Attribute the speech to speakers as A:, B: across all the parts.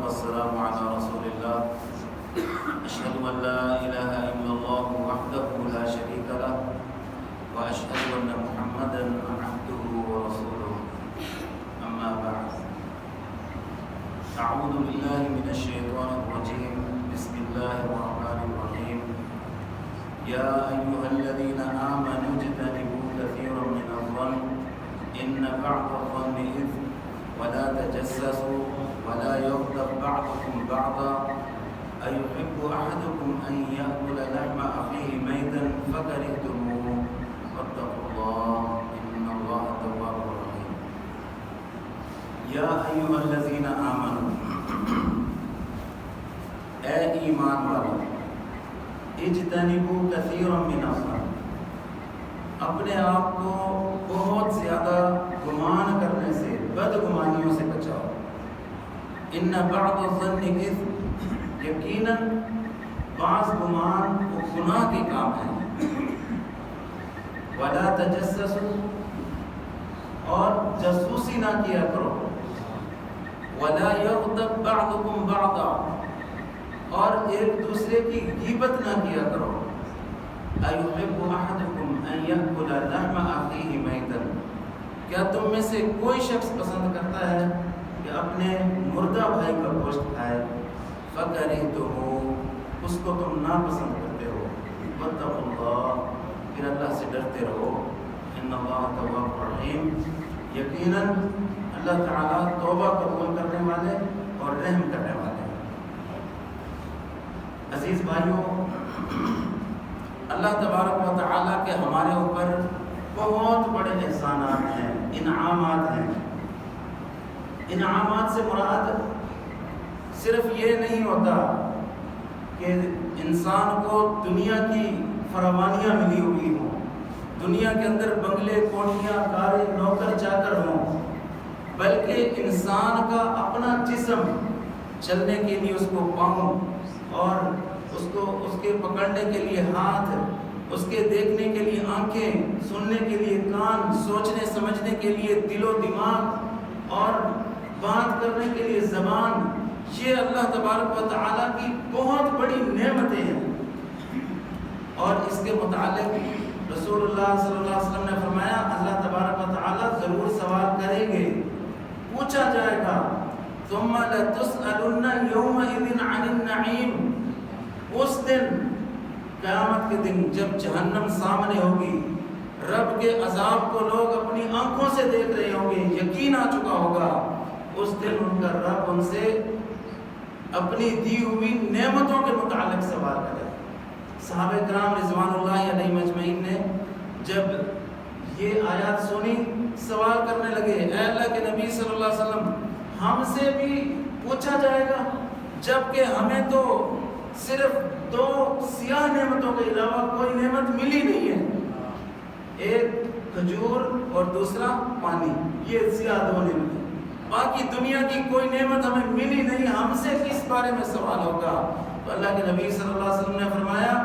A: والسلام على رسول الله أشهد أن لا إله إلا الله وحده لا شريك له وأشهد أن محمدا عبده ورسوله أما بعد أعوذ بالله من الشيطان الرجيم بسم الله الرحمن الرحيم يا أيها الذين آمنوا اجتنبوا كثيرا من الظن إن بعض الظن إثم ولا تجسسوا ولا يغتب بعضكم بعضا أيحب أحدكم أن يأكل لحم أخيه ميتا فكرهتموه واتقوا الله إن الله تواب رحيم يا أيها الذين آمنوا اے ایمان والو اجتنبوا كثيرا من الظن اپنے آپ کو بہت زیادہ گمان کرنے سے بدگمانیوں سے بچاؤ ان بعض الظن اثم یقیناً بعض گمان وہ گناہ کے کام ہیں ولا تجسسوا اور جاسوسی نہ کیا کرو ولا یغتب بعضکم بعضا اور ایک دوسرے کی غیبت نہ کیا کرو ایحب احدکم ان یأکل لحم اخیہ میتا کیا تم میں سے کوئی شخص پسند کرتا ہے کہ اپنے مردہ بھائی کا گوشت کھائے فکرہتموہ اس کو تم ناپسند کرتے ہو واتقوا اللہ پھر اللہ سے ڈرتے رہو ان اللہ تواب رحیم یقیناً اللہ تعالیٰ توبہ قبول کرنے والے اور رحم کرنے والے ہیں۔ عزیز بھائیوں، اللہ تبارک و تعالیٰ کے ہمارے اوپر بہت بڑے احسانات ہیں، انعامات ہیں۔ انعامات سے مراد صرف یہ نہیں ہوتا کہ انسان کو دنیا کی فراوانیاں ملی ہوئی ہوں، دنیا کے اندر بنگلے، کوٹھیاں، کاریں، نوکر چاکر ہوں، بلکہ انسان کا اپنا جسم، چلنے کے لیے اس کو پاؤں اور اس کے پکڑنے کے لیے ہاتھ، اس کے دیکھنے کے لیے آنکھیں، سننے کے لیے کان، سوچنے سمجھنے کے لیے دل و دماغ اور بات کرنے کے لیے زبان، یہ اللہ تبارک و تعالیٰ کی بہت بڑی نعمتیں ہیں۔ اور اس کے متعلق رسول اللہ صلی اللہ علیہ وسلم نے فرمایا اللہ تبارک و تعالیٰ ضرور سوال کریں گے، پوچھا جائے گا ثم لتسألن يومئذ عن النعیم، اس دن قیامت کے دن جب جہنم سامنے ہوگی، رب کے عذاب کو لوگ اپنی آنکھوں سے دیکھ رہے ہوں گے، یقین آ چکا ہوگا، اس دن ان کا رب ان سے اپنی دی ہوئی نعمتوں کے متعلق سوال کرے۔ صحابہ کرام رضوان اللہ علیہ مجمعین نے جب یہ آیات سنی سوال کرنے لگے، اے اللہ کے نبی صلی اللہ علیہ وسلم ہم سے بھی پوچھا جائے گا جبکہ ہمیں تو صرف دو سیاہ نعمتوں کے علاوہ کوئی نعمت ملی نہیں ہے، ایک کھجور اور دوسرا پانی، یہ سیاہ دو نعمتیں، باقی دنیا کی کوئی نعمت ہمیں ملی نہیں، ہم سے کس بارے میں سوال ہوگا؟ تو اللہ کے نبی صلی اللہ علیہ وسلم نے فرمایا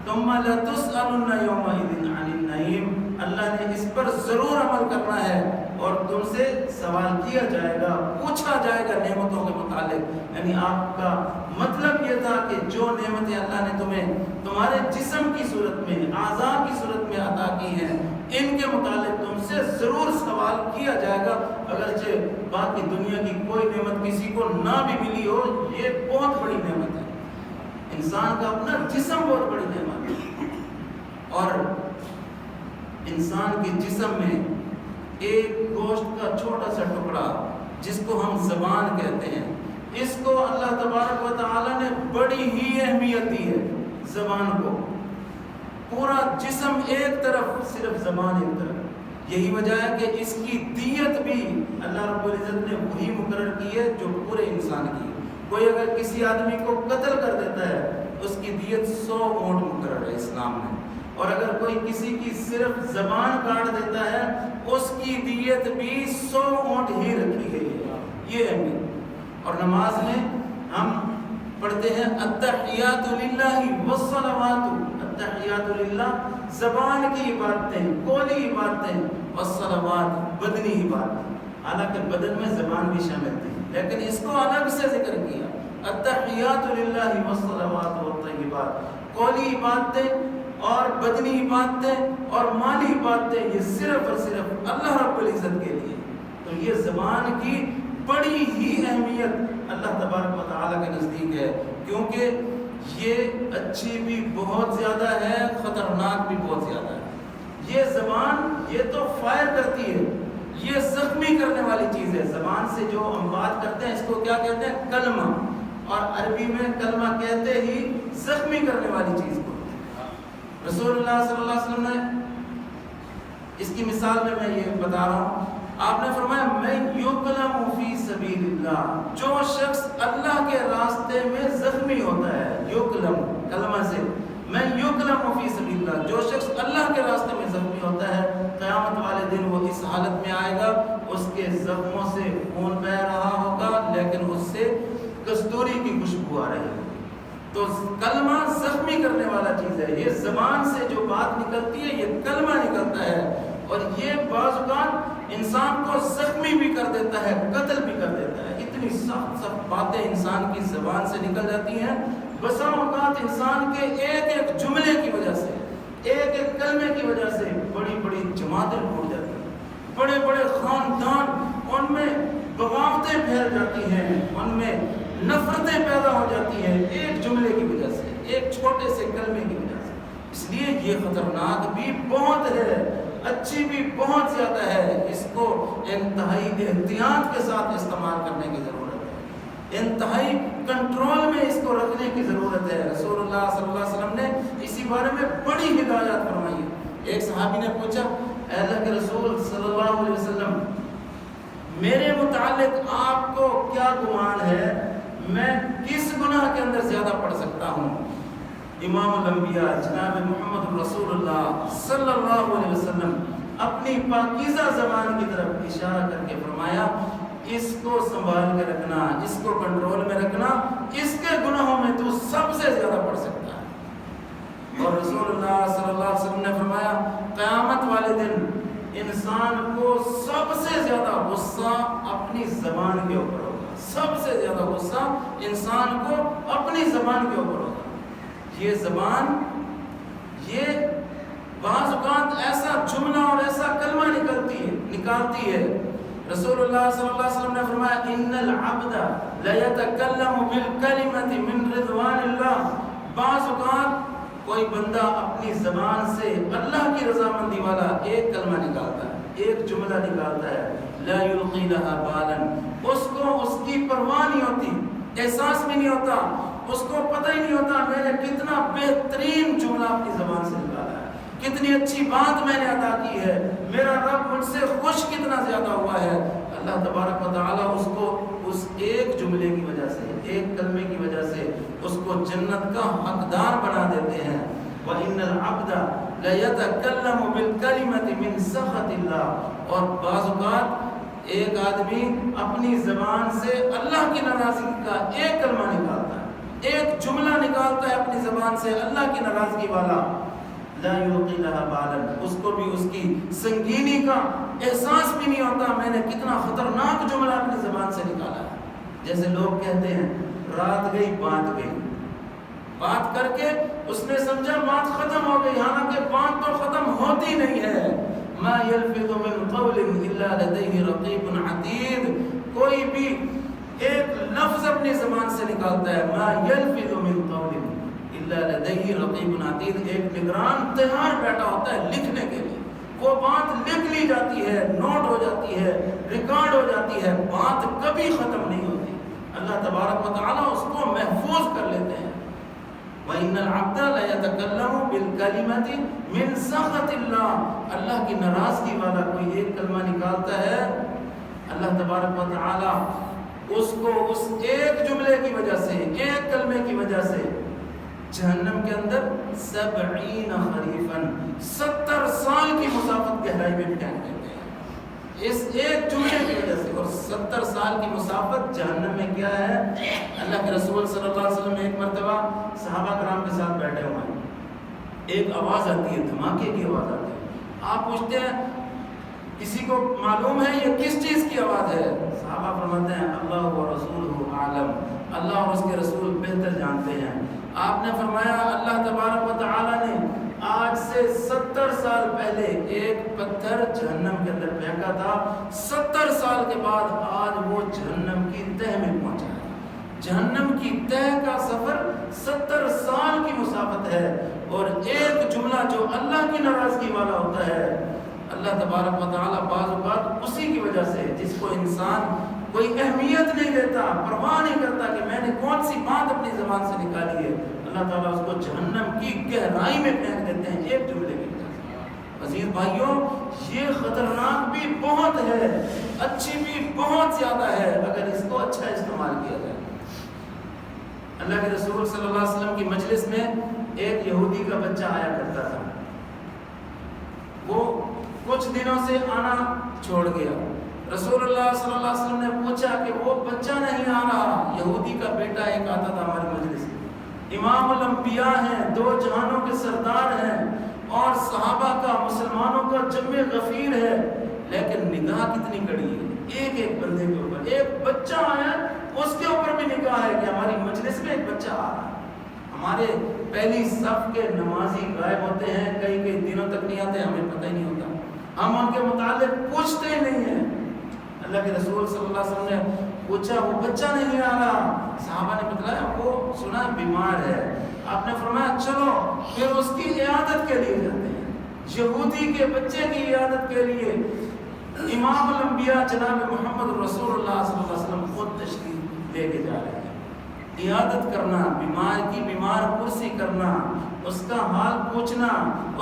A: ثم لتسألن يومئذ عن النعیم، اللہ نے اس پر ضرور عمل کرنا ہے اور تم سے سوال کیا جائے گا، پوچھا جائے گا نعمتوں کے متعلق۔ یعنی آپ کا مطلب یہ تھا کہ جو نعمتیں اللہ نے تمہیں تمہارے جسم کی صورت میں، اعضاء کی صورت میں عطا کی ہیں، ان کے متعلق تم سے ضرور سوال کیا جائے گا، اگرچہ باقی دنیا کی کوئی نعمت کسی کو نہ بھی ملی ہو، یہ بہت بڑی نعمت ہے۔ انسان کا اپنا جسم بہت بڑی نعمت ہے، اور انسان کے جسم میں ایک گوشت کا چھوٹا سا ٹکڑا جس کو ہم زبان کہتے ہیں، اس کو اللہ تبارک و تعالیٰ نے بڑی ہی اہمیت دی ہے۔ زبان کو پورا جسم ایک طرف، صرف زبان ایک طرف، یہی وجہ ہے کہ اس کی دیت بھی اللہ رب العزت نے وہی مقرر کی ہے جو پورے انسان کی ہے۔ کوئی اگر کسی آدمی کو قتل کر دیتا ہے اس کی دیت 100 اونٹ مقرر ہے اسلام میں، اور اگر کوئی کسی کی صرف زبان کاٹ دیتا ہے اس کی دیت بھی 100 اونٹ ہی رکھی گئی ہے۔ یہ اہمیت۔ اور نماز میں ہم پڑھتے ہیں التحیات للہ والصلوات، التحیات للہ زبان کی عبادتیں، قولی عبادتیں، والصلوات بدنی عبادتیں۔ حالانکہ بدن میں زبان بھی شامل تھی، لیکن اس کو الگ سے ذکر کیا، التحیات للہ والصلوات والطیبات، قولی عبادتیں اور بدنی عبادتیں اور مالی عبادتیں یہ صرف اور صرف اللہ رب العزت کے لیے۔ تو یہ زبان کی بڑی ہی اہمیت اللہ تبارک و تعالیٰ کے نزدیک ہے، کیونکہ یہ اچھی بھی بہت زیادہ ہے، خطرناک بھی بہت زیادہ ہے۔ یہ زبان یہ تو فائر کرتی ہے، یہ زخمی کرنے والی چیز ہے۔ زبان سے جو ہم بات کرتے ہیں اس کو کیا کہتے ہیں؟ کلمہ، اور عربی میں کلمہ کہتے ہی زخمی کرنے والی چیز کو۔ رسول اللہ صلی اللہ علیہ وسلم نے اس کی مثال میں یہ بتا رہا ہوں، آپ نے فرمایا من یکلم فی سبیل اللہ، جو شخص اللہ کے راستے میں زخمی ہوتا ہے، یکلم کلمہ سے، من یکلم فی سبیل اللہ، جو شخص اللہ کے راستے میں زخمی ہوتا ہے، قیامت والے دن وہ اس حالت میں آئے گا، اس کے زخموں سے خون بہ رہا ہوگا لیکن اس سے کستوری کی خوشبو آ رہی ہے۔ تو کلمہ زخمی کرنے والا چیز ہے، یہ زبان سے جو بات نکلتی ہے یہ کلمہ نکلتا ہے، اور یہ بعض اوقات انسان کو زخمی بھی کر دیتا ہے، قتل بھی کر دیتا ہے۔ اتنی سخت سخت باتیں انسان کی زبان سے نکل جاتی ہیں، بسا اوقات انسان کے ایک ایک جملے کی وجہ سے، ایک ایک کلمے کی وجہ سے بڑی بڑی جماعتیں ٹوٹ جاتی ہیں، بڑے بڑے خاندان ان میں بغاوتیں پھیل جاتی ہیں، ان میں نفرتیں پیدا ہو جاتی ہیں، ایک جملے کی وجہ سے، ایک چھوٹے سے کلمے کی وجہ سے۔ اس لیے یہ خطرناک بھی بہت ہے، اچھی بھی بہت زیادہ ہے، اس کو انتہائی احتیاط کے ساتھ استعمال کرنے کی ضرورت ہے، انتہائی کنٹرول میں اس کو رکھنے کی ضرورت ہے۔ رسول اللہ صلی اللہ علیہ وسلم نے اسی بارے میں بڑی ہدایات فرمائی ہے۔ ایک صحابی نے پوچھا، اے اللہ کے رسول صلی اللہ علیہ وسلم، میرے متعلق آپ کو کیا گمان ہے، میں کس گناہ کے اندر زیادہ پڑھ سکتا ہوں؟ امام الانبیاء جناب محمد رسول اللہ صلی اللہ علیہ وسلم اپنی پاکیزہ زبان کی طرف اشارہ کر کے فرمایا، اس کو سنبھال کے رکھنا، اس کو کنٹرول میں رکھنا، اس کے گناہوں میں تو سب سے زیادہ پڑھ سکتا ہے۔ اور رسول اللہ صلی اللہ علیہ وسلم نے فرمایا، قیامت والے دن انسان کو سب سے زیادہ غصہ اپنی زبان کے اوپر ہوگا، سب سے زیادہ غصہ انسان کو اپنی زبان کے اوپر ہوگا۔ یہ زبان یہ بعض اوقات ایسا جملہ اور ایسا کلمہ نکالتی ہے۔ رسول اللہ صلی اللہ علیہ وسلم نے فرمایا، ان العبد لیتکلم بالکلمۃ من رضوان اللہ، بعض اوقات کوئی بندہ اپنی زبان سے اللہ کی رضامندی والا ایک کلمہ نکالتا ہے، ایک جملہ نکالتا ہے، لا یلقی لہا بالا، اس کو اس کی پرواہ نہیں ہوتی، احساس بھی نہیں ہوتا، اس کو پتہ ہی نہیں ہوتا میں نے کتنا بہترین جملہ اپنی زبان سے نکالا ہے، کتنی اچھی بات میں نے ادا کی ہے، میرا رب مجھ سے خوش کتنا زیادہ ہوا ہے۔ اللہ تبارک و تعالیٰ اس کو اس ایک جملے کی وجہ سے، ایک کلمے کی وجہ سے اس کو جنت کا حقدار بنا دیتے ہیں۔ وَإِنَّ الْعَبْدَ لَيَتَكَلَّمُ بِالْكَلِمَةِ مِنْ سَخَطِ اللَّهِ، اور بعض اوقات ایک آدمی اپنی زبان سے اللہ کی ناراضگی کا ایک کلمہ نکالتا ہے، ایک جملہ نکالتا ہے اپنی زبان سے اللہ کی ناراضگی والا، لا یلقی لہا بالا، اس کو بھی اس کی سنگینی کا احساس بھی نہیں ہوتا میں نے کتنا خطرناک جملہ اپنی زبان سے نکالا ہے۔ جیسے لوگ کہتے ہیں رات گئی بات گئی، بات کر کے اس نے سمجھا بات ختم ہو گئی، حالانکہ بات تو ختم ہوتی نہیں ہے۔ ما یلفظ من قول الا لدیہ رقیب عتید، کوئی بھی ایک لفظ اپنی زبان سے نکالتا ہے، ما یلفظ من قول الا لدیہ رقیب عتید، ایک نگران تیار بیٹھا ہوتا ہے لکھنے کے لیے، وہ بات لکھ لی جاتی ہے، نوٹ ہو جاتی ہے، ریکارڈ ہو جاتی ہے، بات کبھی ختم نہیں ہوتی۔ اللہ تبارک و تعالیٰ اس کو محفوظ کر لیتے ہیں۔ وَإِنَّ الْعَبْدَ لَيَتَكَلَّمُ بِالْكَلِمَةِ مِنْ سَخَطِ اللَّهِ، اللہ کی ناراضگی والا کوئی ایک کلمہ نکالتا ہے، اللہ تبارک و تعالیٰ اس کو اس ایک جملے کی وجہ سے، ایک کلمے کی وجہ سے جہنم کے اندر 70 خریفاً 70 سال کی مسافت گہرائی میں پھینک دیتے ہیں اس ایک جملے کی وجہ سے۔ اور 70 سال کی مسافت جہنم میں کیا ہے؟ اللہ کے رسول صلی اللہ علیہ وسلم ایک مرتبہ صحابہ کرام کے ساتھ بیٹھے ہوئے ہیں، ایک آواز آتی ہے، دھماکے کی آواز آتی ہے، آپ پوچھتے ہیں کسی کو معلوم ہے یہ کس چیز کی آواز ہے؟ صحابہ فرماتے ہیں اللہ و رسولہ عالم، اللہ اور اس کے رسول بہتر جانتے ہیں۔ آپ نے فرمایا اللہ تبارک و تعالی نے آج سے 70 سال پہلے ایک پتھر جہنم کے اندر پھینکا تھا، 70 سال کے بعد آج وہ جہنم کی تہہ میں پہنچا ہے۔ جہنم کی تہہ کا سفر 70 سال کی مسافت ہے، اور ایک جملہ جو اللہ کی ناراضگی والا ہوتا ہے، اللہ تبارک و تعالیٰ بعض اوقات اسی کی وجہ سے جس کو انسان کوئی اہمیت نہیں دیتا، پرواہ نہیں کرتا کہ میں نے کون سی بات اپنی زبان سے نکالی ہے، اللہ تعالیٰ اس کو جہنم کی گہرائی میں پھینک دیتے ہیں ایک جملے کی وجہ سے۔ عزیز بھائیوں، یہ خطرناک بھی بہت ہے، اچھی بھی بہت زیادہ ہے اگر اس کو اچھا استعمال کیا جائے۔ اللہ کے رسول صلی اللہ علیہ وسلم کی مجلس میں ایک یہودی کا بچہ آیا کرتا تھا، وہ کچھ دنوں سے آنا چھوڑ گیا۔ رسول اللہ صلی اللہ علیہ وسلم نے پوچھا کہ وہ بچہ نہیں آ رہا، یہودی کا بیٹا ایک آتا تھا ہماری مجلس میں، امام الانبیاء ہیں، 2 جہانوں کے سردار ہیں، اور صحابہ کا مسلمانوں کا جمع غفیر ہے، لیکن نگاہ کتنی کڑی ہے، ایک ایک بندے کے اوپر ایک بچہ آیا، اس کے اوپر بھی نگاہ ہے کہ ہماری مجلس میں ایک بچہ آ رہا ہے۔ ہمارے پہلی صف کے نمازی غائب ہوتے ہیں، کئی کئی دنوں تک نہیں آتے، ہمیں پتہ ہی نہیں ہوتا، ہم ان کے متعلق پوچھتے ہی نہیں ہیں۔ اللہ کے رسول صلی اللہ علیہ وسلم نے پوچھا وہ بچہ نہیں آ رہا، صحابہ نے بتلایا وہ سنا بیمار ہے۔ آپ نے فرمایا چلو پھر اس کی عیادت کے لیے جاتے ہیں۔ یہودی کے بچے کی عیادت کے لیے امام الانبیاء جناب محمد رسول اللہ صلی اللہ علیہ وسلم خود تشریف لے کے جا رہے ہیں۔ عیادت کرنا، بیمار کی بیمار پرسی کرنا، اس کا حال پوچھنا،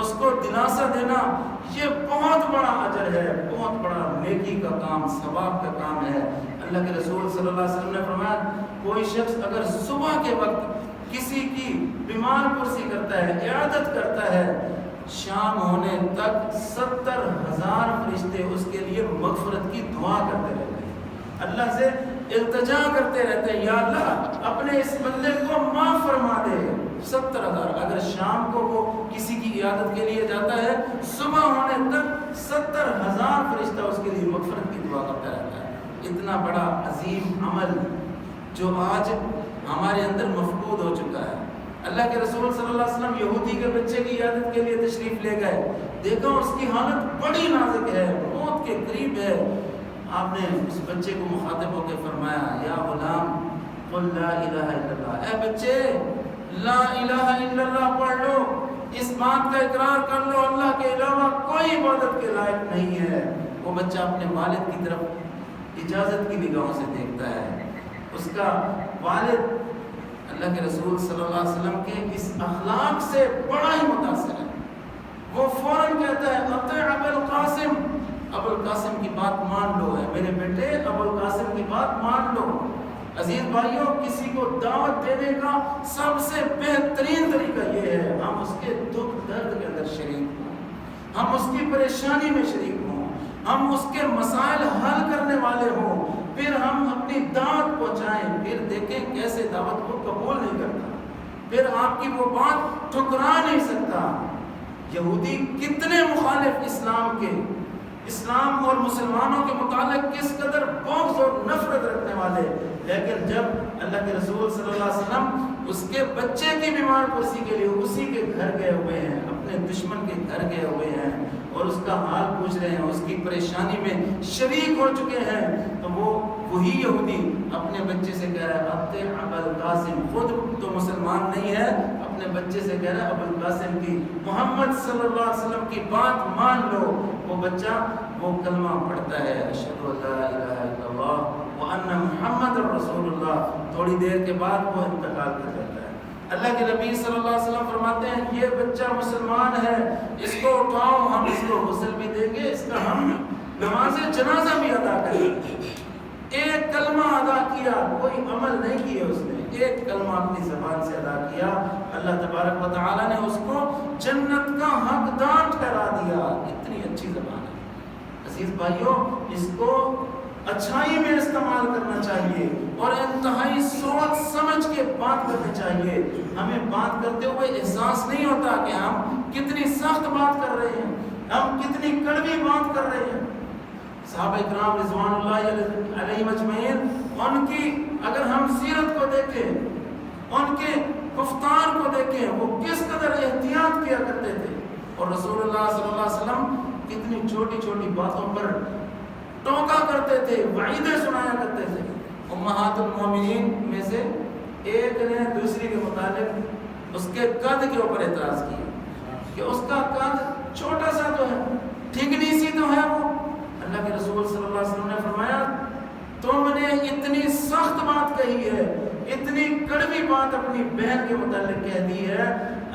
A: اس کو دلاسا دینا، یہ بہت بڑا اجر ہے، بہت بڑا نیکی کا کام، ثواب کا کام ہے۔ اللہ کے رسول صلی اللہ علیہ وسلم نے فرمایا کوئی شخص اگر صبح کے وقت کسی کی بیمار پرسی کرتا ہے، عیادت کرتا ہے، شام ہونے تک 70,000 فرشتے اس کے لیے مغفرت کی دعا کرتے رہتے ہیں، اللہ سے التجا کرتے رہتے ہیں، یا اللہ اپنے اس بندے کو معاف فرما دے۔ 70,000 اگر شام کو وہ کسی کی عیادت کے لیے جاتا ہے، صبح ہونے تک 70,000 فرشتہ اس کے لیے مغفرت کی دعا کرتا رہتا ہے۔ اتنا بڑا عظیم عمل جو آج ہمارے اندر مفقود ہو چکا ہے۔ اللہ کے رسول صلی اللہ علیہ وسلم یہودی کے بچے کی عیادت کے لیے تشریف لے گئے، دیکھا اس کی حالت بڑی نازک ہے، موت کے قریب ہے۔ آپ نے اس بچے کو مخاطب ہو کے فرمایا یا غلام قل لا الہ الا اللہ، اے بچے لا الہ الا اللہ پڑھ لو، اس بات کا اقرار کر لو اللہ کے علاوہ کوئی عبادت کے لائق نہیں ہے۔ وہ بچہ اپنے والد کی طرف اجازت کی نگاہوں سے دیکھتا ہے، اس کا والد اللہ کے رسول صلی اللہ علیہ وسلم کے اس اخلاق سے بڑا ہی متاثر ہے۔ وہ فوراً کہتا ہے اطیع ابا القاسم، ابو القاسم کی بات مان لو، ہے میرے بیٹے ابو القاسم کی بات مان لو۔ عزیز بھائیوں، کسی کو دعوت دینے کا سب سے بہترین طریقہ یہ ہے ہم اس کے دکھ درد کے اندر شریک ہوں، ہم اس کی پریشانی میں شریک ہوں، ہم اس کے مسائل حل کرنے والے ہوں، پھر ہم اپنی دعوت پہنچائیں، پھر دیکھیں کیسے دعوت کو قبول نہیں کرتا، پھر آپ کی وہ بات ٹھکرا نہیں سکتا۔ یہودی کتنے مخالف اسلام کے، اسلام اور مسلمانوں کے متعلق کس قدر بغض اور نفرت رکھنے والے، لیکن جب اللہ کے رسول صلی اللہ علیہ وسلم اس کے بچے کی بیمار پرسی کے لیے اسی کے گھر گئے ہوئے ہیں، اپنے دشمن کے گھر گئے ہوئے ہیں اور اس کا حال پوچھ رہے ہیں، اس کی پریشانی میں شریک ہو چکے ہیں، تو وہ وہی یہودی اپنے بچے سے کہہ رہا ہے اطیع ابا القاسم، خود تو مسلمان نہیں ہے، اپنے بچے سے کہہ رہا ہے ابو القاسم کی، محمد صلی اللہ علیہ وسلم کی بات مان لو۔ وہ بچہ وہ کلمہ پڑھتا ہے اشہد ان لا الہ الا اللہ وان محمد رسول اللہ، تھوڑی دیر کے بعد وہ انتقال کر جاتا ہے۔ اللہ کے نبی صلی اللہ علیہ وسلم فرماتے ہیں یہ بچہ مسلمان ہے، اس کو اٹھاؤ، ہم اس کو غسل بھی دیں گے، اس کا ہم نماز جنازہ بھی ادا کریں گے۔ ایک کلمہ ادا کیا، کوئی عمل نہیں کیا، اس نے ایک کلمہ اپنی زبان سے ادا کیا، اللہ تبارک و تعالیٰ نے اس کو جنت کا حقدار ٹھہرا دیا۔ اتنی اچھی زبان ہے عزیز بھائیوں، اس کو اچھائی میں استعمال کرنا چاہیے اور انتہائی سوچ سمجھ کے بات کرنی چاہیے۔ ہمیں بات کرتے ہوئے احساس نہیں ہوتا کہ ہم کتنی سخت بات کر رہے ہیں، ہم کتنی کڑوی بات کر رہے ہیں، صحابہ کرام رضوان اللہ علیہم اجمعین، ان کی اگر ہم سیرت کو دیکھیں، ان کے گفتار کو دیکھیں، وہ کس قدر احتیاط کیا کرتے تھے، اور رسول اللہ صلی اللہ علیہ وسلم کتنی چھوٹی چھوٹی باتوں پر ٹوکا کرتے تھے، وعیدیں سنایا کرتے تھے۔ امہات المومنین میں سے ایک نے دوسری کے متعلق اس کے قد کے اوپر اعتراض کیا کہ اس کا قد چھوٹا سا تو ہے، ٹھیکنی سی تو ہے وہ۔ اللہ کے رسول صلی اللہ علیہ وسلم نے فرمایا تم نے اتنی سخت بات کہی ہے، اتنی کڑوی بات اپنی بہن کے متعلق کہہ دی ہے،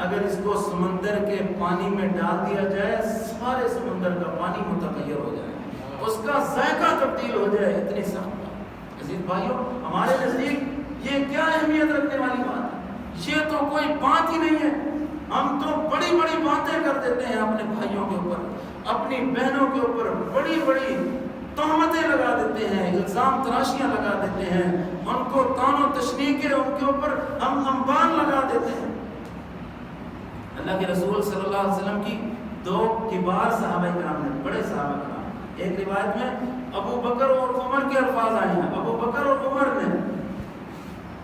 A: اگر اس کو سمندر کے پانی میں ڈال دیا جائے سارے سمندر کا پانی متغیر ہو جائے، اس کا ذائقہ تبدیل ہو جائے، اتنی سخت بات۔ عزیز بھائیوں، ہمارے نزدیک یہ کیا اہمیت رکھنے والی بات ہے؟ یہ تو کوئی بات ہی نہیں ہے۔ ہم تو بڑی بڑی باتیں کر دیتے ہیں اپنے بھائیوں کے اوپر، اپنی بہنوں کے اوپر بڑی بڑی تہمتیں لگا دیتے ہیں، الزام تراشیاں لگا دیتے ہیں، ان کو طعن و تشنیع کے ان کے اوپر ہم انبان لگا دیتے ہیں۔ اللہ کے رسول صلی اللہ علیہ وسلم کی دو کبار صحابہ کرام نے، بڑے صحابہ کرام، ایک روایت میں ابو بکر اور عمر کے الفاظ آئے ہیں، ابو بکر اور عمر نے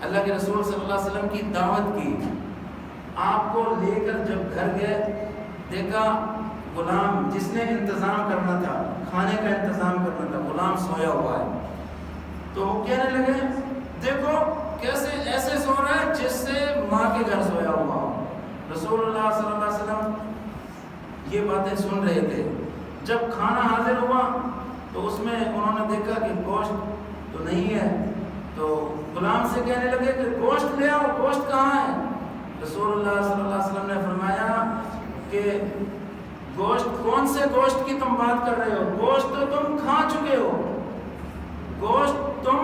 A: اللہ کے رسول صلی اللہ علیہ وسلم کی دعوت کی، آپ کو لے کر جب گھر گئے، دیکھا غلام جس نے انتظام کرنا تھا، کھانے کا انتظام کرنا تھا، غلام سویا ہوا ہے، تو وہ کہنے لگے دیکھو کیسے ایسے سو رہا ہے جس سے ماں کے گھر سویا ہوا ہو۔ رسول اللہ صلی اللہ علیہ وسلم یہ باتیں سن رہے تھے۔ جب کھانا حاضر ہوا تو اس میں انہوں نے دیکھا کہ گوشت تو نہیں ہے، تو غلام سے کہنے لگے کہ گوشت لے آؤ، گوشت کہاں ہے؟ رسول اللہ صلی اللہ علیہ وسلم نے فرمایا کہ گوشت، کون سے گوشت کی تم بات کر رہے ہو؟ گوشت تو تم کھا چکے ہو، گوشت تم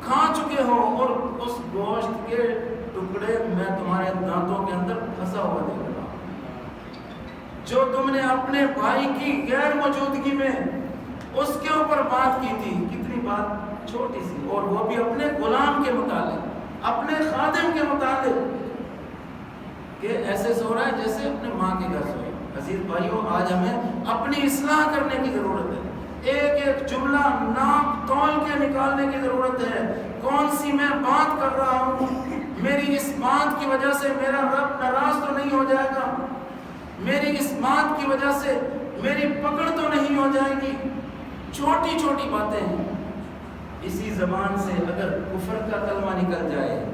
A: کھا چکے ہو، اور اس گوشت کے ٹکڑے میں تمہارے دانتوں کے اندر پھنسا ہوا دیکھ رہا ہوں۔ جو تم نے اپنے بھائی کی غیر موجودگی میں اس کے اوپر بات کی تھی، کتنی بات چھوٹی سی، اور وہ بھی اپنے غلام کے متعلق، اپنے خادم کے متعلق، کہ ایسے سو رہا ہے جیسے اپنے ماں کے گھر سوئے۔ عزیز بھائیوں، آج ہمیں اپنی اصلاح کرنے کی ضرورت ہے، ایک ایک جملہ ناپ تول کے نکالنے کی ضرورت ہے۔ کون سی میں بات کر رہا ہوں، میری اس بات کی وجہ سے میرا رب ناراض تو نہیں ہو جائے گا، میری اس بات کی وجہ سے میری پکڑ تو نہیں ہو جائے گی۔ چھوٹی چھوٹی باتیں ہیں، اسی زبان سے اگر کفر کا کلمہ نکل جائے،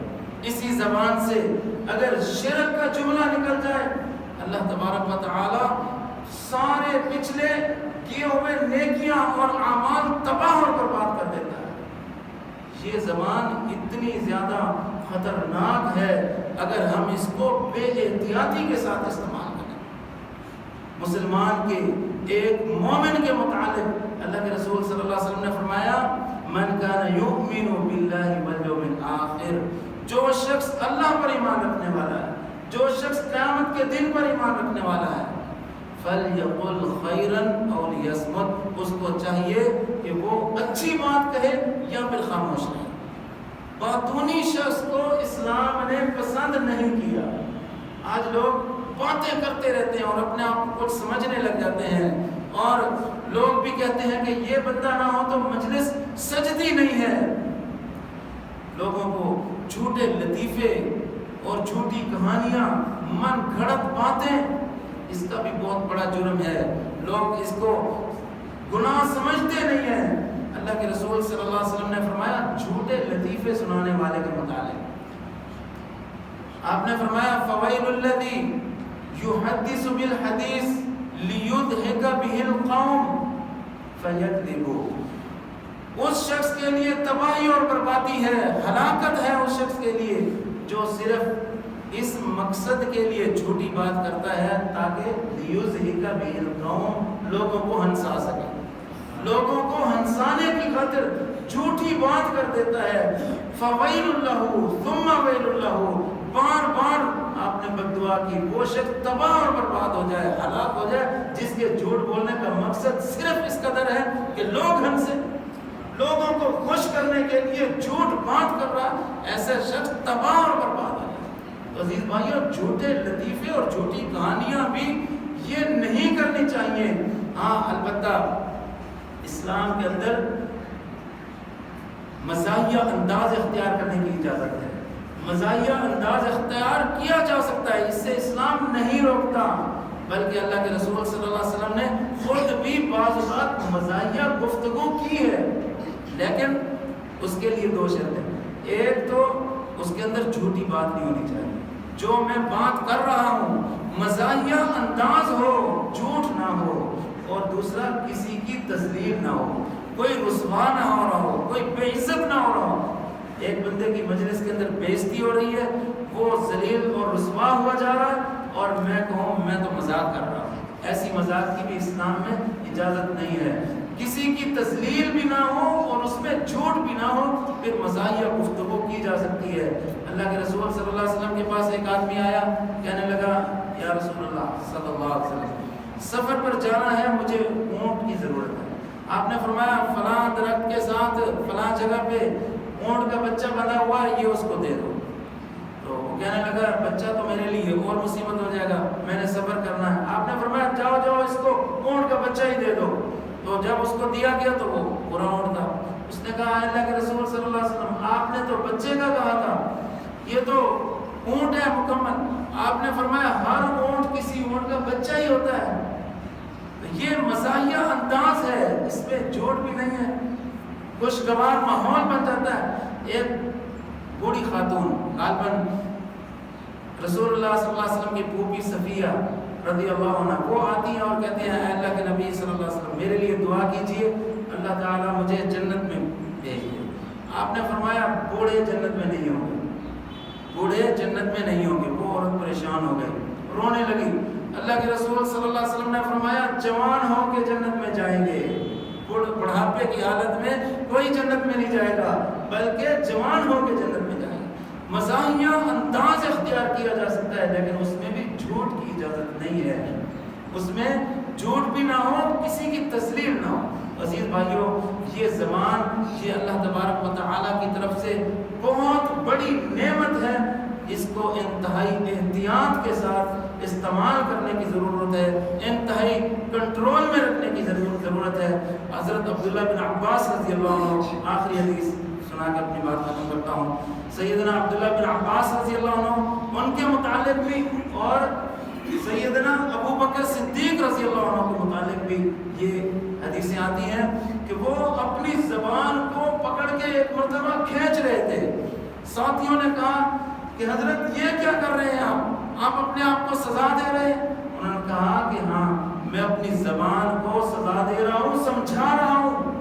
A: اسی زبان سے اگر شرک کا جملہ نکل جائے، اللہ تبارک و تعالی سارے پچھلے کیے ہوئے نیکیاں اور اعمال تباہ اور برباد کر دیتا ہے۔ یہ زبان اتنی زیادہ خطرناک ہے اگر ہم اس کو بے احتیاطی کے ساتھ استعمال کریں۔ مسلمان کے ایک مومن کے متعلق اللہ کے رسول صلی اللہ علیہ وسلم نے فرمایا من کان یؤمن باللہ والیوم الآخر، جو شخص اللہ پر ایمان رکھنے والا ہے، جو شخص قیامت کے دن پر ایمان رکھنے والا ہے، فَلْيَقُلْ خَيْرًا أَوْ لِيَصْمُتْ، اس کو چاہیے کہ وہ اچھی بات کہے یا پھر خاموش رہے۔ باتونی شخص کو اسلام نے پسند نہیں کیا۔ آج لوگ باتیں کرتے رہتے ہیں اور اپنے آپ کو کچھ سمجھنے لگ جاتے ہیں، اور لوگ بھی کہتے ہیں کہ یہ بندہ نہ ہو تو مجلس سجدی نہیں ہے۔ لوگوں کو جھوٹے لطیفے اور جھوٹی کہانیاں، من گھڑت باتیں، اس کا بھی بہت بڑا جرم ہے۔ لوگ اس کو گناہ سمجھتے نہیں ہیں۔ اللہ کے رسول صلی اللہ علیہ وسلم نے فرمایا جھوٹے لطیفے سنانے والے کے متعلق، آپ نے فرمایا فویل الذی یحدث بالحدیث لیضحک بہ القوم فیکذب، اس شخص کے لیے تباہی اور بربادی ہے، ہلاکت ہے اس شخص کے لیے جو صرف اس مقصد کے لیے جھوٹی بات کرتا ہے تاکہ لیضحک بہ القوم، لوگوں کو ہنسا سکے، لوگوں کو ہنسانے کی خاطر جھوٹی بات کر دیتا ہے۔ فویل لہ ثم ویل لہ، بار بار آپ نے بددعا کی، وہ شخص تباہ اور برباد ہو جائے، ہلاک ہو جائے، جس کے جھوٹ بولنے کا مقصد صرف اس قدر ہے کہ لوگ ہنسے، لوگوں کو خوش کرنے کے لیے جھوٹ بات کر رہا، ایسا شخص تباہ اور برباد ہو جائے۔ تو عزیز بھائیوں، جھوٹے لطیفے اور جھوٹی کہانیاں بھی یہ نہیں کرنی چاہیے۔ ہاں البتہ اسلام کے اندر مزاحیہ انداز اختیار کرنے کی اجازت ہے، مزاحیہ انداز اختیار کیا جا سکتا ہے، اس سے اسلام نہیں روکتا، بلکہ اللہ کے رسول صلی اللہ علیہ وسلم نے خود بھی بعض اوقات مزاحیہ گفتگو کی ہے، لیکن اس کے لیے دو شرطیں، ایک تو اس کے اندر جھوٹی بات نہیں ہونی چاہیے، جو میں بات کر رہا ہوں مزاحیہ انداز ہو، جھوٹ نہ ہو، اور دوسرا کسی کی تذلیل نہ ہو، کوئی رسوا نہ ہو رہا ہو، کوئی بے عزت نہ ہو رہا ہو۔ ایک بندے کی مجلس کے اندر بے عزتی ہو رہی ہے، وہ ذلیل اور رسوا ہوا جا رہا ہے، اور میں کہوں میں تو مذاق کر رہا ہوں، ایسی مذاق کی بھی اسلام میں اجازت نہیں ہے۔ کسی کی تذلیل بھی نہ ہو اور اس میں جھوٹ بھی نہ ہو، پھر مزاحیہ گفتگو کی جا سکتی ہے۔ اللہ کے رسول صلی اللہ علیہ وسلم کے پاس ایک آدمی آیا، کہنے لگا یا رسول اللہ صلی اللہ علیہ وسلم، سفر پر جانا ہے، مجھے اونٹ کی ضرورت ہے۔ آپ نے فرمایا فلاں درخت کے ساتھ فلاں جگہ پہ اونٹ کا بچہ بندھا ہوا ہے، یہ اس کو دے دو۔ تو وہ کہنے لگا بچہ تو میرے لیے اور مصیبت ہو جائے گا، میں نے سفر کرنا ہے۔ آپ نے فرمایا جاؤ جاؤ اس کو اونٹ کا بچہ ہی دے دو۔ تو جب اس کو دیا گیا تو وہ پورا اونٹ تھا۔ اس نے کہا اللہ کے رسول صلی اللہ علیہ وسلم، آپ نے تو بچے کا کہا تھا، یہ تو اونٹ ہے مکمل۔ آپ نے فرمایا ہر اونٹ کسی اونٹ کا بچہ ہی ہوتا ہے۔ یہ مزاحیہ انداز ہے، اس میں جھوٹ بھی نہیں ہے، خوشگوار ماحول بن جاتا ہے۔ ایک بوڑھی خاتون غالباً رسول اللہ صلی اللہ علیہ وسلم کی پھوپھی صفیہ رضی اللہ عنہ، وہ آتی ہیں اور کہتے ہیں اے اللہ کے نبی صلی اللہ علیہ وسلم میرے لیے دعا کیجئے، اللہ تعالیٰ مجھے جنت میں بھیج دے۔ آپ نے فرمایا بوڑھے جنت میں نہیں ہوں گے، بوڑھے جنت میں نہیں ہوں گے۔ وہ عورت پریشان ہو گئی، رونے لگی۔ اللہ کے رسول صلی اللہ علیہ وسلم نے فرمایا جوان ہو کے جنت میں جائیں گے، بڑھاپے کی حالت میں کوئی جنت میں نہیں جائے گا، بلکہ جوان ہو کے جنت میں جائیں گے۔ مزاحیہ انداز اختیار کیا جا سکتا ہے، لیکن اس میں بھی جھوٹ کی اجازت نہیں ہے، اس میں جھوٹ بھی نہ ہو، کسی کی تذلیل نہ ہو۔ عزیز بھائیوں، یہ زبان یہ اللہ تبارک و تعالیٰ کی طرف سے بہت بڑی نعمت ہے، اس کو انتہائی احتیاط کے ساتھ استعمال کرنے کی ضرورت ہے، انتہائی کنٹرول میں رکھنے کی ضرورت ہے۔ حضرت عبداللہ بن عباس رضی اللہ عنہ، آخری حدیث سنا کے اپنی بات ختم کرتا ہوں۔ سیدنا عبداللہ بن عباس رضی اللہ عنہ، ان کے متعلق بھی اور سیدنا ابو بکر صدیق رضی اللہ عنہ کے متعلق بھی یہ حدیثیں آتی ہیں کہ وہ اپنی زبان کو پکڑ کے ایک مرتبہ کھینچ رہے تھے۔ ساتھیوں نے کہا کہ حضرت یہ کیا کر رہے ہیں آپ اپنے آپ کو سزا دے رہے ہیں؟ انہوں نے کہا کہ ہاں میں اپنی زبان کو سزا دے رہا ہوں، سمجھا رہا ہوں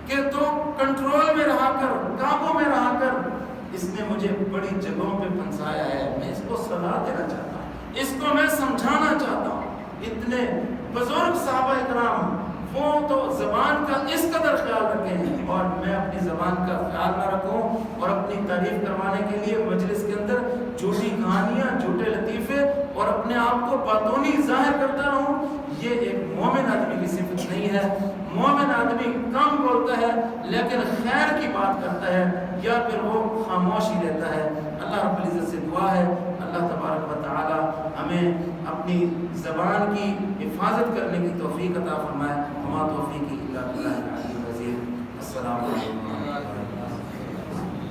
A: کہ تو کنٹرول میں رہا کر، قابو میں رہا کر، اس نے مجھے بڑی جگہوں پہ پھنسایا ہے، میں اس کو سزا دینا چاہتا ہوں، اس کو میں سمجھانا چاہتا ہوں۔ اتنے بزرگ صحابہ اکرام وہ تو زبان کا اس قدر خیال رکھیں، اور میں اپنی زبان کا خیال نہ رکھوں اور اپنی تعریف کروانے کے لیے مجلس کے اندر جھوٹی کہانیاں، جھوٹے لطیفے اور اپنے آپ کو باتونی ظاہر کرتا رہوں، یہ ایک مومن آدمی کی صفت نہیں ہے۔ مومن آدمی کم بولتا ہے لیکن خیر کی بات کرتا ہے، یا پھر وہ خاموش ہی رہتا ہے۔ اللہ رب العزت سے دعا ہے اللہ تبارک و تعالی ہمیں اپنی زبان کی حفاظت کرنے کی توفیق عطا فرمائے۔ وما توفیقی الا باللہ العلی العظیم۔ السلام علیکم۔